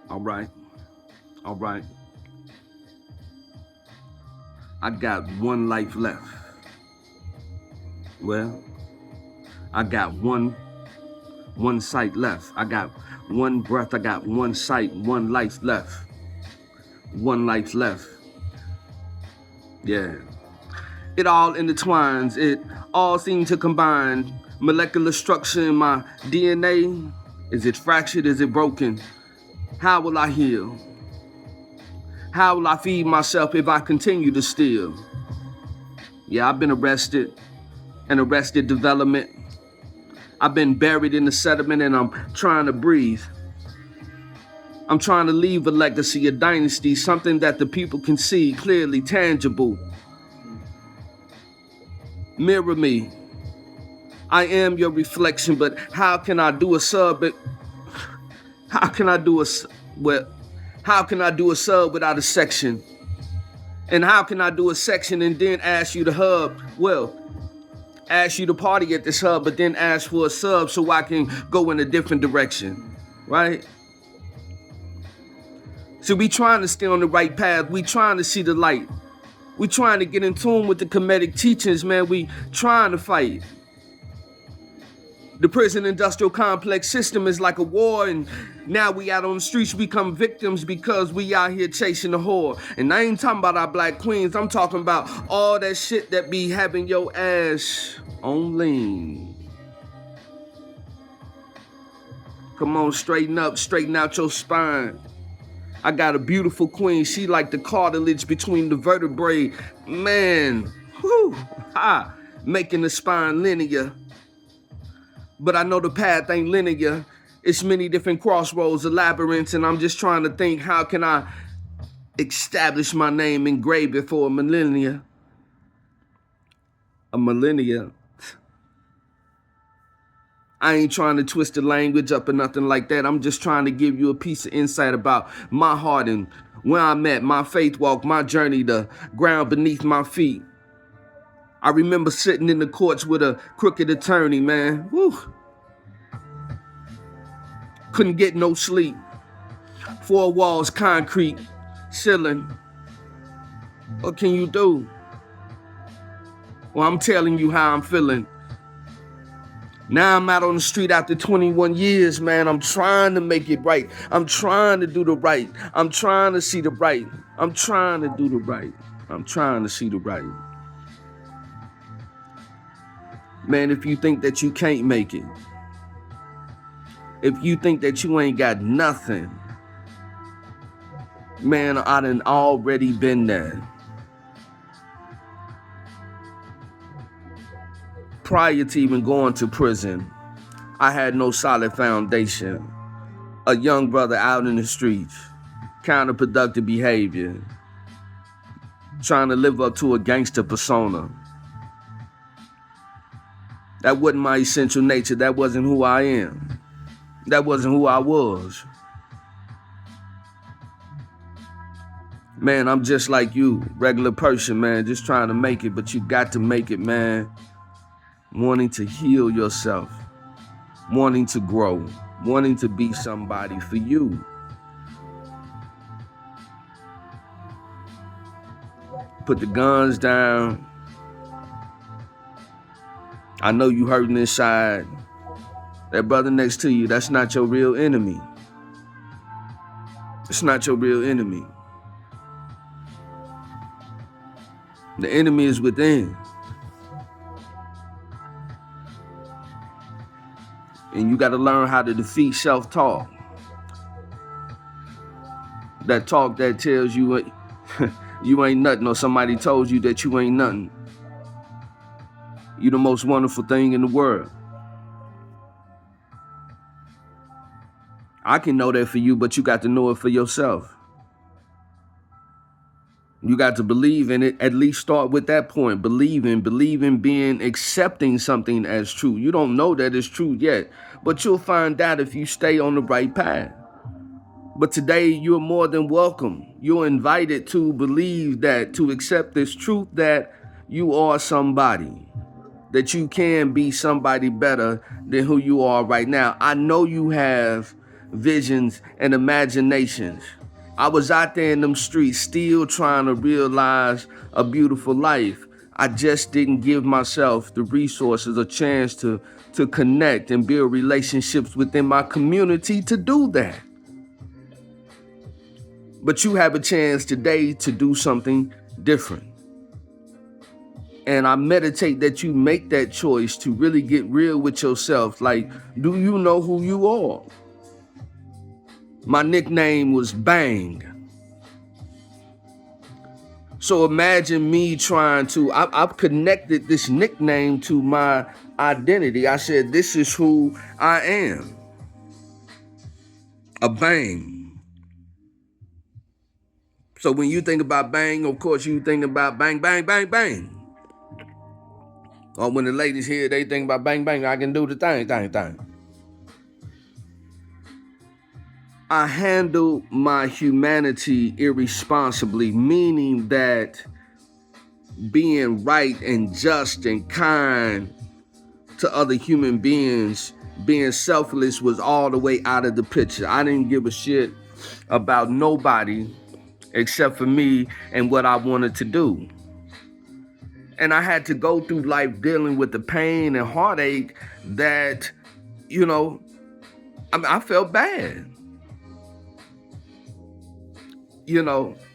All right. All right. I got one life left. Well, I got one sight left. I got one breath. I got one sight, one life left. One life left. Yeah. It all intertwines. It all seems to combine. Molecular structure in my DNA. Is it fractured? Is it broken? How will I heal? How will I feed myself if I continue to steal? Yeah, I've been arrested. An arrested development. I've been buried in the sediment and I'm trying to breathe. I'm trying to leave a legacy, a dynasty, something that the people can see clearly, tangible. Mirror me. I am your reflection, but how can I do a sub? How can I do a sub without a section? And how can I do a section and then ask you to hub? Well, ask you to party at this hub, but then ask for a sub so I can go in a different direction, right? So we trying to stay on the right path. We trying to see the light. We trying to get in tune with the Kemetic teachings, man. We trying to fight. The prison industrial complex system is like a war, and now we out on the streets, we become victims because we out here chasing the whore. And I ain't talking about our black queens, I'm talking about all that shit that be having your ass on lean. Come on, straighten up, straighten out your spine. I got a beautiful queen, she like the cartilage between the vertebrae. Man, whew, ha, making the spine linear. But I know the path ain't linear. It's many different crossroads, a labyrinth, and I'm just trying to think, how can I establish my name, engrave it for a millennia? A millennia. I ain't trying to twist the language up or nothing like that. I'm just trying to give you a piece of insight about my heart and where I'm at, my faith walk, my journey, the ground beneath my feet. I remember sitting in the courts with a crooked attorney, man. Woo. Couldn't get no sleep. Four walls, concrete, ceiling. What can you do? Well, I'm telling you how I'm feeling. Now I'm out on the street after 21 years, man. I'm trying to make it right. I'm trying to do the right. I'm trying to see the right. I'm trying to do the right. I'm trying to see the right. Man, if you think that you can't make it, if you think that you ain't got nothing, man, I done already been there. Prior to even going to prison, I had no solid foundation. A young brother out in the streets, counterproductive behavior, trying to live up to a gangster persona. That wasn't my essential nature. That wasn't who I am. That wasn't who I was. Man, I'm just like you, regular person, man, just trying to make it, but you got to make it, man. Wanting to heal yourself, wanting to grow, wanting to be somebody for you. Put the guns down. I know you hurting inside. That brother next to you, that's not your real enemy. It's not your real enemy. The enemy is within. And you got to learn how to defeat self-talk. That talk that tells you you ain't nothing, or somebody told you that you ain't nothing. You the most wonderful thing in the world. I can know that for you, but you got to know it for yourself. You got to believe in it. At least start with that point. Believe in being, accepting something as true. You don't know that it's true yet, but you'll find out if you stay on the right path. But today, you're more than welcome. You're invited to believe that, to accept this truth that you are somebody, that you can be somebody better than who you are right now. I know you have visions, and imaginations. I was out there in them streets still trying to realize a beautiful life. I just didn't give myself the resources, a chance to connect and build relationships within my community to do that. But you have a chance today to do something different. And I meditate that you make that choice to really get real with yourself. Like, do you know who you are? My nickname was Bang. So imagine me trying to, I've connected this nickname to my identity. I said, this is who I am. A Bang. So when you think about Bang, of course you think about bang, bang, bang, bang. Or when the ladies here, they think about bang, bang, I can do the thing. I handle my humanity irresponsibly, meaning that being right and just and kind to other human beings, being selfless was all the way out of the picture. I didn't give a shit about nobody except for me and what I wanted to do. And I had to go through life dealing with the pain and heartache that, I felt bad.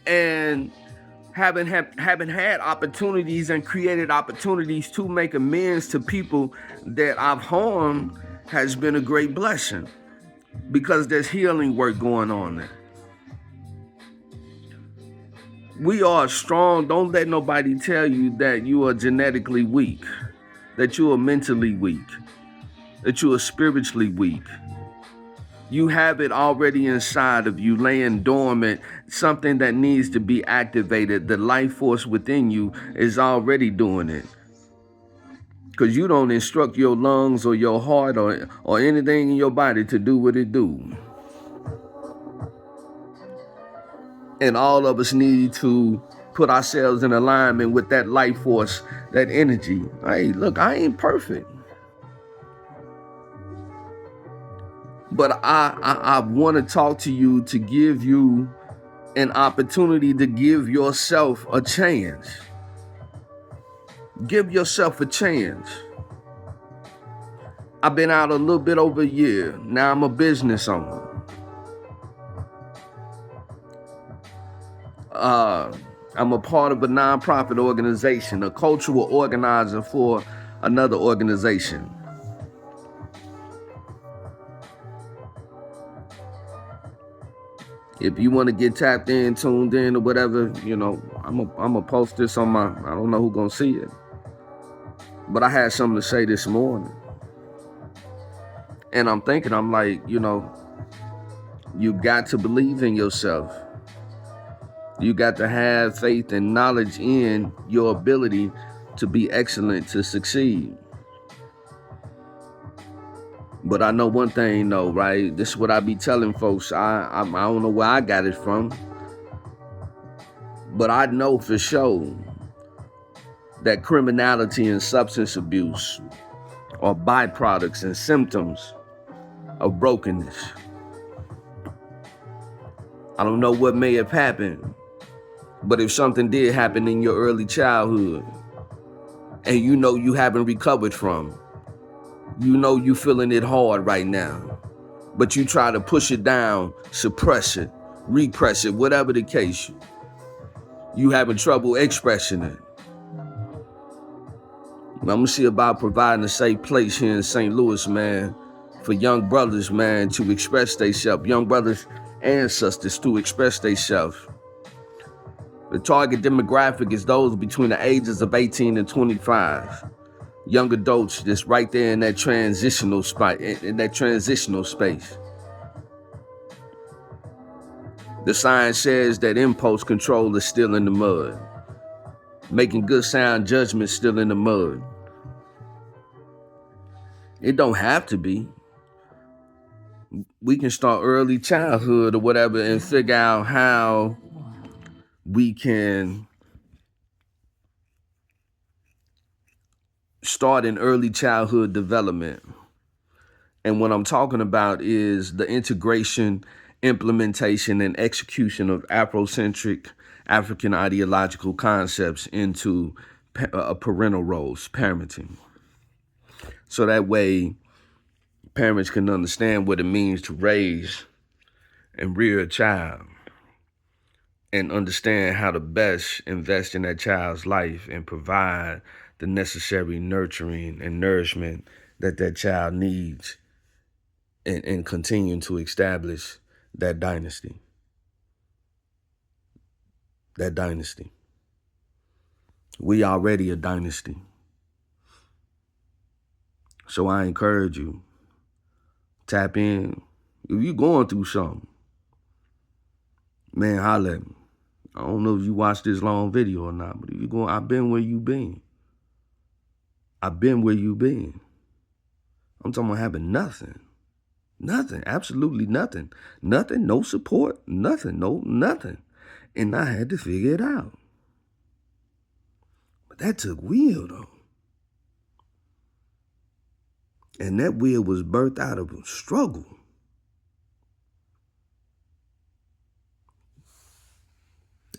And having had opportunities and created opportunities to make amends to people that I've harmed has been a great blessing, because there's healing work going on there. We are strong. Don't let nobody tell you that you are genetically weak, that you are mentally weak, that you are spiritually weak. You have it already inside of you, laying dormant, something that needs to be activated. The life force within you is already doing it. Because you don't instruct your lungs or your heart or anything in your body to do what it do. And all of us need to put ourselves in alignment with that life force, that energy. Hey, look, I ain't perfect. But I want to talk to you to give you an opportunity to give yourself a chance. Give yourself a chance. I've been out a little bit over a year. Now I'm a business owner. I'm a part of a nonprofit organization, a cultural organizer for another organization. If you want to get tapped in, tuned in, or whatever, I'm gonna post this on my, I don't know who's gonna see it, but I had something to say this morning. And I'm thinking, I'm like, you got to believe in yourself. You got to have faith and knowledge in your ability to be excellent, to succeed. But I know one thing though, right? This is what I be telling folks. I don't know where I got it from, but I know for sure that criminality and substance abuse are byproducts and symptoms of brokenness. I don't know what may have happened, but if something did happen in your early childhood and you haven't recovered from, you feeling it hard right now, but you try to push it down, suppress it, repress it, whatever the case, you having trouble expressing it. I'm gonna see about providing a safe place here in St. Louis, man, for young brothers, man, to express themselves, young brothers and sisters to express themselves. The target demographic is those between the ages of 18 and 25. Young adults just right there in that transitional spot, in that transitional space. The science says that impulse control is still in the mud. Making good sound judgments still in the mud. It don't have to be. We can start early childhood or whatever and figure out how we can start in early childhood development And what I'm talking about is the integration, implementation, and execution of Afrocentric African ideological concepts into parental roles, parenting. So that way, parents can understand what it means to raise and rear a child and understand how to best invest in that child's life and provide the necessary nurturing and nourishment that that child needs and continuing to establish that dynasty. That dynasty. We already a dynasty. So I encourage you, tap in. If you're going through something, man, holla at me. I don't know if you watched this long video or not, but if you're going, I've been where you been. I've been where you been. I'm talking about having nothing. Nothing, absolutely nothing. Nothing, no support, nothing, nothing. And I had to figure it out. But that took will, though. And that will was birthed out of a struggle.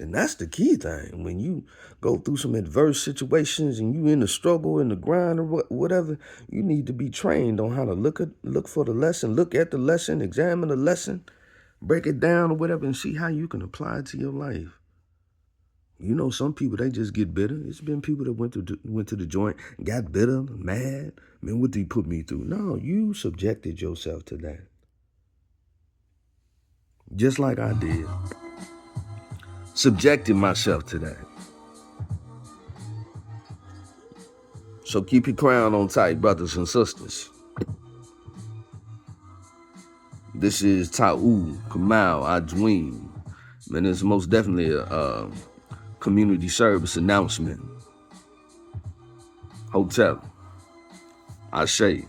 And that's the key thing. When you go through some adverse situations and you in the struggle, in the grind or whatever, you need to be trained on how to look for the lesson, look at the lesson, examine the lesson, break it down or whatever, and see how you can apply it to your life. You know, some people, they just get bitter. It's been people that went to the joint, got bitter, mad. Man, what did he put me through? No, you subjected yourself to that. Just like I did. Subjected myself to that. So keep your crown on tight, brothers and sisters. This is Ta'u Kamal Adween. Man, it's most definitely a community service announcement. Hotel. Ashe.